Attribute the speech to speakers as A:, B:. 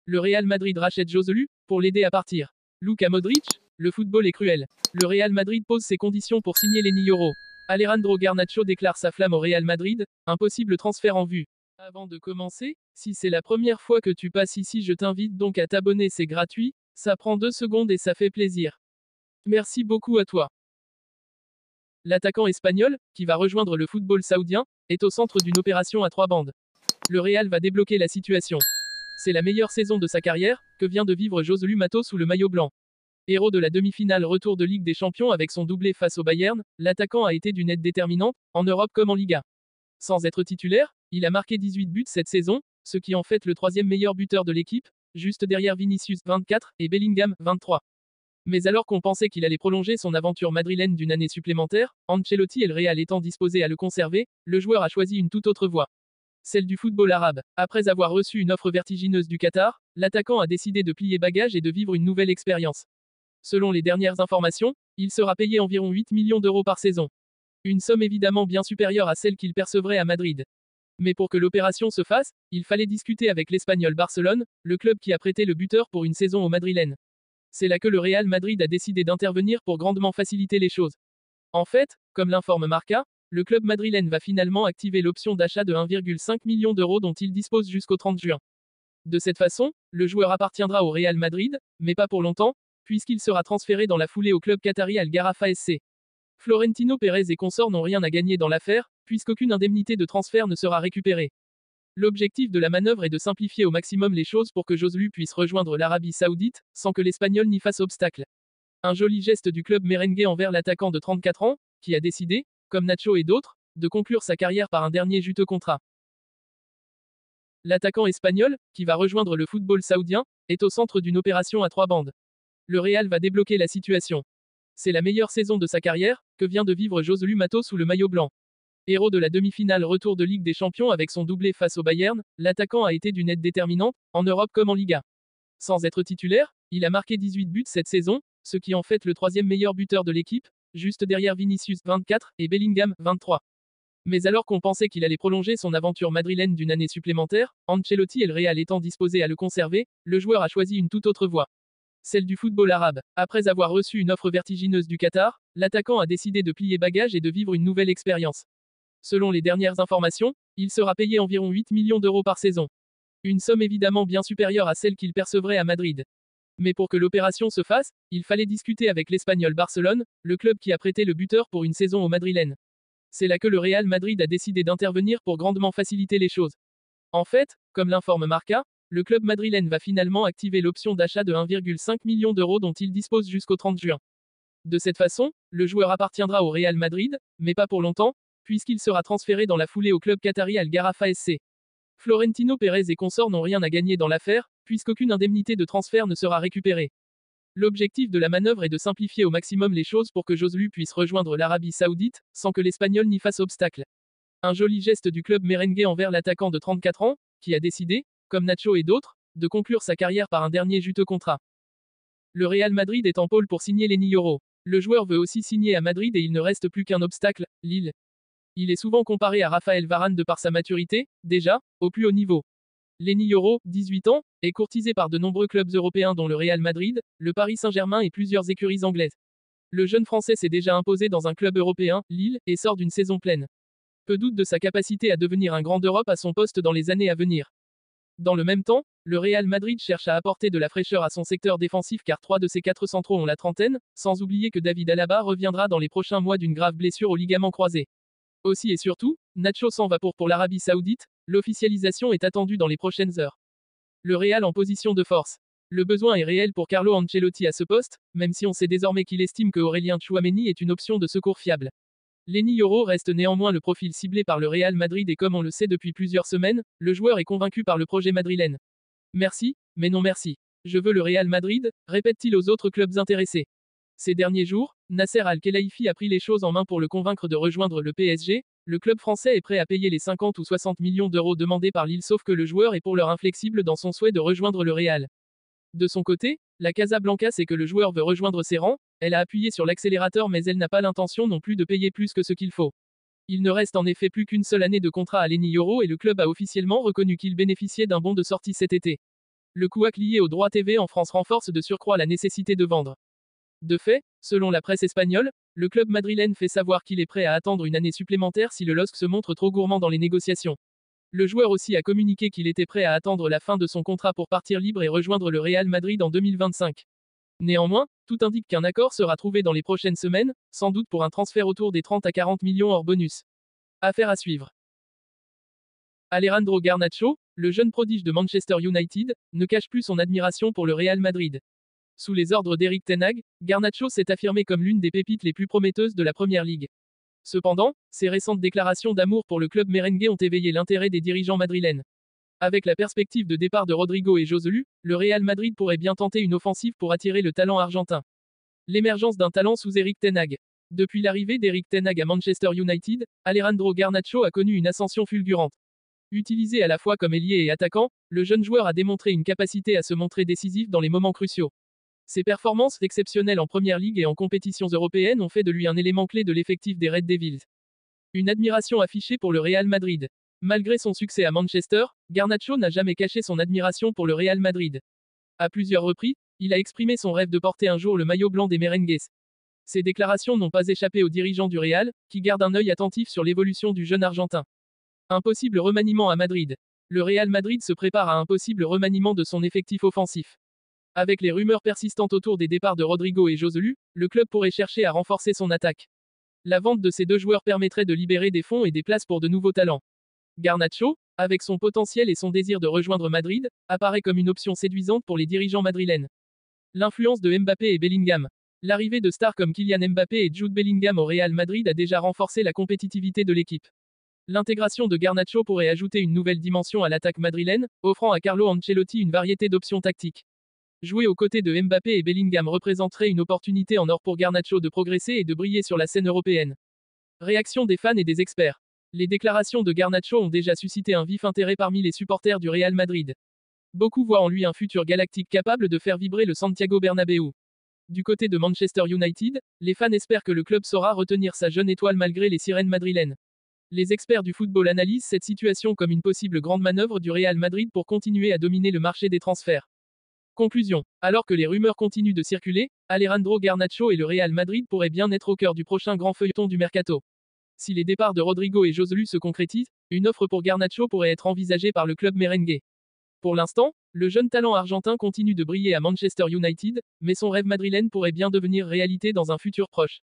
A: Le Real Madrid rachète Joselu pour l'aider à partir. Luka Modric, le football est cruel. Le Real Madrid pose ses conditions pour signer Lenny Yoro. Alejandro Garnacho déclare sa flamme au Real Madrid, un possible transfert en vue. Avant de commencer, si c'est la première fois que tu passes ici, je t'invite donc à t'abonner, c'est gratuit, ça prend 2 secondes et ça fait plaisir. Merci beaucoup à toi. L'attaquant espagnol, qui va rejoindre le football saoudien, est au centre d'une opération à 3 bandes. Le Real va débloquer la situation. C'est la meilleure saison de sa carrière, que vient de vivre Joselu Mato sous le maillot blanc. Héros de la demi-finale retour de Ligue des Champions avec son doublé face au Bayern, l'attaquant a été d'une aide déterminante, en Europe comme en Liga. Sans être titulaire, il a marqué 18 buts cette saison, ce qui en fait le 3e meilleur buteur de l'équipe, juste derrière Vinicius 24 et Bellingham 23. Mais alors qu'on pensait qu'il allait prolonger son aventure madrilène d'une année supplémentaire, Ancelotti et le Real étant disposés à le conserver, le joueur a choisi une toute autre voie. Celle du football arabe. Après avoir reçu une offre vertigineuse du Qatar, l'attaquant a décidé de plier bagages et de vivre une nouvelle expérience. Selon les dernières informations, il sera payé environ 8 millions d'euros par saison. Une somme évidemment bien supérieure à celle qu'il percevrait à Madrid. Mais pour que l'opération se fasse, il fallait discuter avec l'Espagnol Barcelone, le club qui a prêté le buteur pour une saison aux Madrilènes. C'est là que le Real Madrid a décidé d'intervenir pour grandement faciliter les choses. En fait, comme l'informe Marca, le club madrilène va finalement activer l'option d'achat de 1,5 million d'euros dont il dispose jusqu'au 30 juin. De cette façon, le joueur appartiendra au Real Madrid, mais pas pour longtemps, puisqu'il sera transféré dans la foulée au club qatari Al Gharafa SC. Florentino Pérez et consorts n'ont rien à gagner dans l'affaire, puisqu'aucune indemnité de transfert ne sera récupérée. L'objectif de la manœuvre est de simplifier au maximum les choses pour que Joselu puisse rejoindre l'Arabie Saoudite, sans que l'Espagnol n'y fasse obstacle. Un joli geste du club merengue envers l'attaquant de 34 ans, qui a décidé, comme Nacho et d'autres, de conclure sa carrière par un dernier juteux contrat. L'attaquant espagnol, qui va rejoindre le football saoudien, est au centre d'une opération à 3 bandes. Le Real va débloquer la situation. C'est la meilleure saison de sa carrière, que vient de vivre Joselu Mato sous le maillot blanc. Héros de la demi-finale retour de Ligue des Champions avec son doublé face au Bayern, l'attaquant a été d'une aide déterminante, en Europe comme en Liga. Sans être titulaire, il a marqué 18 buts cette saison, ce qui en fait le 3e meilleur buteur de l'équipe, juste derrière Vinicius 24 et Bellingham 23. Mais alors qu'on pensait qu'il allait prolonger son aventure madrilène d'une année supplémentaire, Ancelotti et le Real étant disposés à le conserver, le joueur a choisi une toute autre voie. Celle du football arabe. Après avoir reçu une offre vertigineuse du Qatar, l'attaquant a décidé de plier bagages et de vivre une nouvelle expérience. Selon les dernières informations, il sera payé environ 8 millions d'euros par saison. Une somme évidemment bien supérieure à celle qu'il percevrait à Madrid. Mais pour que l'opération se fasse, il fallait discuter avec l'Espagnol Barcelone, le club qui a prêté le buteur pour une saison aux Madrilènes. C'est là que le Real Madrid a décidé d'intervenir pour grandement faciliter les choses. En fait, comme l'informe Marca, le club madrilène va finalement activer l'option d'achat de 1,5 million d'euros dont il dispose jusqu'au 30 juin. De cette façon, le joueur appartiendra au Real Madrid, mais pas pour longtemps, puisqu'il sera transféré dans la foulée au club qatari Al Gharafa SC. Florentino Pérez et consorts n'ont rien à gagner dans l'affaire, puisqu'aucune indemnité de transfert ne sera récupérée. L'objectif de la manœuvre est de simplifier au maximum les choses pour que Joselu puisse rejoindre l'Arabie Saoudite, sans que l'Espagnol n'y fasse obstacle. Un joli geste du club merengue envers l'attaquant de 34 ans, qui a décidé, comme Nacho et d'autres, de conclure sa carrière par un dernier juteux contrat. Le Real Madrid est en pôle pour signer Lenny Yoro. Le joueur veut aussi signer à Madrid et il ne reste plus qu'un obstacle, Lille. Il est souvent comparé à Raphaël Varane de par sa maturité, déjà, au plus haut niveau. Lenny Yoro, 18 ans, est courtisé par de nombreux clubs européens dont le Real Madrid, le Paris Saint-Germain et plusieurs écuries anglaises. Le jeune Français s'est déjà imposé dans un club européen, Lille, et sort d'une saison pleine. Peu doute de sa capacité à devenir un grand d'Europe à son poste dans les années à venir. Dans le même temps, le Real Madrid cherche à apporter de la fraîcheur à son secteur défensif car 3 de ses 4 centraux ont la trentaine, sans oublier que David Alaba reviendra dans les prochains mois d'une grave blessure au ligament croisé. Aussi et surtout, Nacho s'en va pour l'Arabie Saoudite, l'officialisation est attendue dans les prochaines heures. Le Real en position de force. Le besoin est réel pour Carlo Ancelotti à ce poste, même si on sait désormais qu'il estime que Aurélien Tchouaméni est une option de secours fiable. Lenny Yoro reste néanmoins le profil ciblé par le Real Madrid et comme on le sait depuis plusieurs semaines, le joueur est convaincu par le projet madrilène. Merci, mais non merci. Je veux le Real Madrid, répète-t-il aux autres clubs intéressés. Ces derniers jours, Nasser Al-Khelaifi a pris les choses en main pour le convaincre de rejoindre le PSG. Le club français est prêt à payer les 50 ou 60 millions d'euros demandés par Lille sauf que le joueur est pour l'heure inflexible dans son souhait de rejoindre le Real. De son côté, la Casablanca sait que le joueur veut rejoindre ses rangs, elle a appuyé sur l'accélérateur mais elle n'a pas l'intention non plus de payer plus que ce qu'il faut. Il ne reste en effet plus qu'une seule année de contrat à Lenny Yoro et le club a officiellement reconnu qu'il bénéficiait d'un bon de sortie cet été. Le couac lié aux droits TV en France renforce de surcroît la nécessité de vendre. De fait, selon la presse espagnole, le club madrilène fait savoir qu'il est prêt à attendre une année supplémentaire si le LOSC se montre trop gourmand dans les négociations. Le joueur aussi a communiqué qu'il était prêt à attendre la fin de son contrat pour partir libre et rejoindre le Real Madrid en 2025. Néanmoins, tout indique qu'un accord sera trouvé dans les prochaines semaines, sans doute pour un transfert autour des 30 à 40 millions hors bonus. Affaire à suivre. Alejandro Garnacho, le jeune prodige de Manchester United, ne cache plus son admiration pour le Real Madrid. Sous les ordres d'Erik ten Hag, Garnacho s'est affirmé comme l'une des pépites les plus prometteuses de la Première Ligue. Cependant, ses récentes déclarations d'amour pour le club merengue ont éveillé l'intérêt des dirigeants madrilènes. Avec la perspective de départ de Rodrigo et Joselu, le Real Madrid pourrait bien tenter une offensive pour attirer le talent argentin. L'émergence d'un talent sous Erik ten Hag. Depuis l'arrivée d'Erik ten Hag à Manchester United, Alejandro Garnacho a connu une ascension fulgurante. Utilisé à la fois comme ailier et attaquant, le jeune joueur a démontré une capacité à se montrer décisif dans les moments cruciaux. Ses performances exceptionnelles en Première Ligue et en compétitions européennes ont fait de lui un élément clé de l'effectif des Red Devils. Une admiration affichée pour le Real Madrid. Malgré son succès à Manchester, Garnacho n'a jamais caché son admiration pour le Real Madrid. À plusieurs reprises, il a exprimé son rêve de porter un jour le maillot blanc des merengues. Ces déclarations n'ont pas échappé aux dirigeants du Real, qui gardent un œil attentif sur l'évolution du jeune Argentin. Un possible remaniement à Madrid. Le Real Madrid se prépare à un possible remaniement de son effectif offensif. Avec les rumeurs persistantes autour des départs de Rodrigo et Joselu, le club pourrait chercher à renforcer son attaque. La vente de ces deux joueurs permettrait de libérer des fonds et des places pour de nouveaux talents. Garnacho, avec son potentiel et son désir de rejoindre Madrid, apparaît comme une option séduisante pour les dirigeants madrilènes. L'influence de Mbappé et Bellingham. L'arrivée de stars comme Kylian Mbappé et Jude Bellingham au Real Madrid a déjà renforcé la compétitivité de l'équipe. L'intégration de Garnacho pourrait ajouter une nouvelle dimension à l'attaque madrilène, offrant à Carlo Ancelotti une variété d'options tactiques. Jouer aux côtés de Mbappé et Bellingham représenterait une opportunité en or pour Garnacho de progresser et de briller sur la scène européenne. Réaction des fans et des experts. Les déclarations de Garnacho ont déjà suscité un vif intérêt parmi les supporters du Real Madrid. Beaucoup voient en lui un futur galactique capable de faire vibrer le Santiago Bernabéu. Du côté de Manchester United, les fans espèrent que le club saura retenir sa jeune étoile malgré les sirènes madrilènes. Les experts du football analysent cette situation comme une possible grande manœuvre du Real Madrid pour continuer à dominer le marché des transferts. Conclusion. Alors que les rumeurs continuent de circuler, Alejandro Garnacho et le Real Madrid pourraient bien être au cœur du prochain grand feuilleton du mercato. Si les départs de Rodrigo et Joselu se concrétisent, une offre pour Garnacho pourrait être envisagée par le club merengue. Pour l'instant, le jeune talent argentin continue de briller à Manchester United, mais son rêve madrilène pourrait bien devenir réalité dans un futur proche.